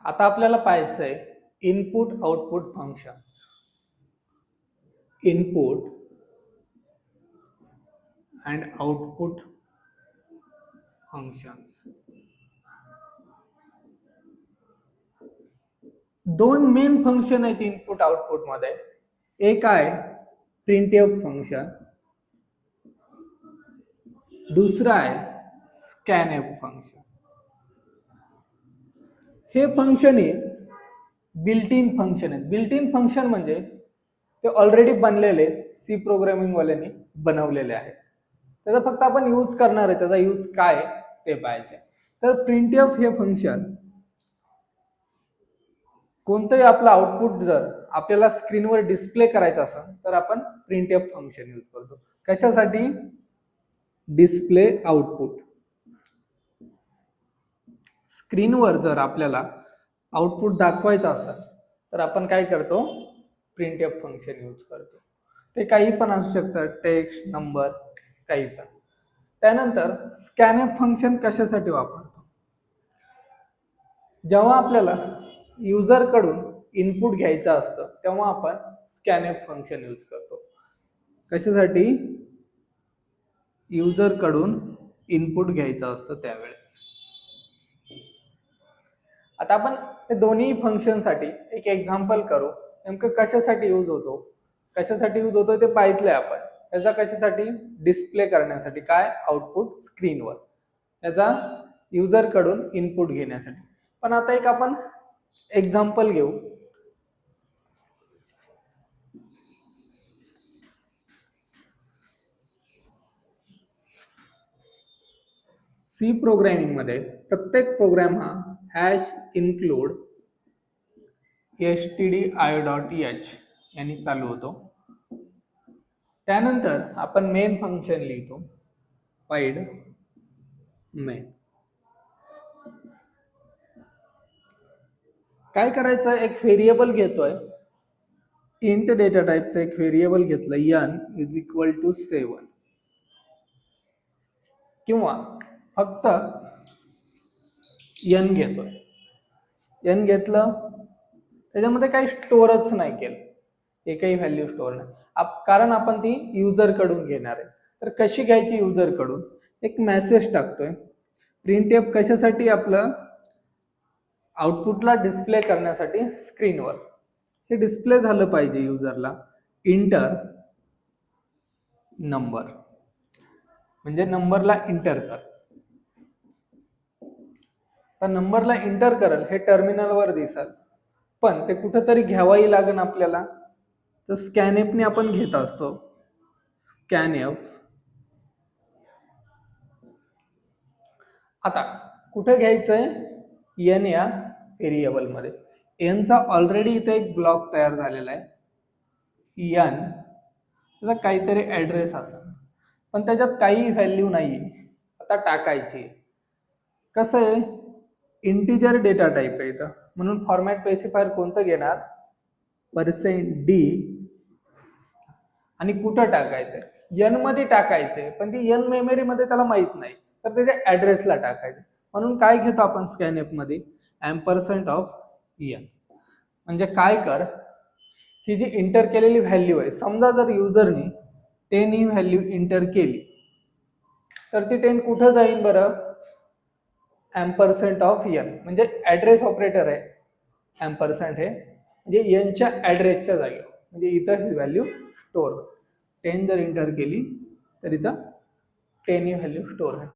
आता आपल्याला पाहायचं आहे input output function. Input and output functions. दोन मेन फंक्शन आहेत इनपुट आउटपुट मध्ये. एक आहे प्रिंटफ फंक्शन, दुसरा आहे स्कॅनएफ फंक्शन. हे फंक्शन हे बिल्ट इन फंक्शन आहेत. बिल्ट इन फंक्शन म्हणजे ते ऑलरेडी बनलेले सी प्रोग्रामिंग वाल्यांनी बनवलेले आहेत. त्याचा फक्त आपण यूज करणार आहे. त्याचा यूज काय ते पाहायचे. तर प्रिंटफ हे फंक्शन कोणतंही आपलं आउटपुट जर आपल्याला स्क्रीनवर डिस्प्ले करायचं असेल तर आपण प्रिंटफ फंक्शन यूज करतो. कशासाठी? Display output. स्क्रीनवर जर आपल्याला आउटपुट दाखवायचं असेल तर आपण काय करतो? प्रिंटफ फंक्शन यूज करतो. ते काही पण असू शकतं, टेक्स्ट, नंबर, काही पण. त्यानंतर स्कॅनएफ फंक्शन कशासाठी वापरतो? जेव्हा आपल्याला युजर कडून इनपुट घ्यायचं असतं तेव्हा आपण स्कॅनएफ फंक्शन यूज करतो. कशासाठी? युजर कडून इनपुट घ्यायचं असतं त्यावेळेस. आता आपण हे दोन्ही फंक्शनसाठी एक एक्झाम्पल करू. नेमकं कशासाठी यूज होतो, कशासाठी यूज होतो ते पाहितलंय आपण. त्याचा कशासाठी? डिस्प्ले करण्यासाठी. काय? आउटपुट स्क्रीनवर. त्याचा युजर कडून इनपुट घेण्यासाठी. पण आता एक आपण एक्झाम्पल घेऊ. सी प्रोग्रामिंग मध्ये प्रत्येक प्रोग्राम हा हॅश इन्क्लूड stdio.h यांनी चालू होतो. त्यानंतर आपण मेन फंक्शन लिहितो, void main. काय करायचं? एक व्हेरिएबल घेतोय, इंट डेटा टाइपचं एक व्हेरिएबल घेतलं n = 7 किंवा फक्त n घेतोय. n घेतलं, त्याच्यामध्ये काही स्टोअरच नाही केलं, एकही व्हॅल्यू स्टोअर नाही, कारण आपण ती युजर कडून घेणार आहे. तर कशी घ्यायची युजर कडून? एक मेसेज टाकतोय. प्रिंटफ कशासाठी? आपलं आउटपुटला डिस्प्ले करण्यासाठी स्क्रीनवर. हे डिस्प्ले झालं पाहिजे युजरला. इंटर नंबर म्हणजे नंबरला इंटर कर. तर नंबरला इंटर करेल हे टर्मिनलवर दिसेल, पण ते कुठेतरी घ्यावाही लागेल आपल्याला. तर स्कॅनएफने आपण घेत असतो. स्कॅनएफ. आता कुठे घ्यायचंय? n या व्हेरिएबल मध्ये. n चा ऑलरेडी इथे एक ब्लॉक तयार झालेला आहे. n त्याचा काहीतरी ऍड्रेस असेल, पण त्याच्यात काही व्हॅल्यू नाहीये. आता टाकायची. कसं आहे? इंटिजर डेटा टाइप आहे इथं, म्हणून फॉर्मॅट स्पेसिफायर कोणतं घेणार? %d. आणि कुठं टाकायचंय? n मध्ये टाकायचंय, पण ती n मेमरी मध्ये त्याला माहित नाही, तर त्याच्या ऍड्रेसला टाकायचं. म्हणून काय घेतो आपण स्कॅनएफ मध्ये? %n. म्हणजे काय कर, ही जी इंटर केलेली व्हॅल्यू आहे, समजा जर युजरने 10 ही व्हॅल्यू इंटर केली तर ती 10 कुठं जाईल बरं? %n म्हणजे ऍड्रेस ऑपरेटर आहे. एम्परसँड हे म्हणजे n च्या ऍड्रेसच्या जागी, म्हणजे इथं ही व्हॅल्यू स्टोअर. 10 जर इंटर केली तर इथं 10 ही व्हॅल्यू स्टोअर आहे.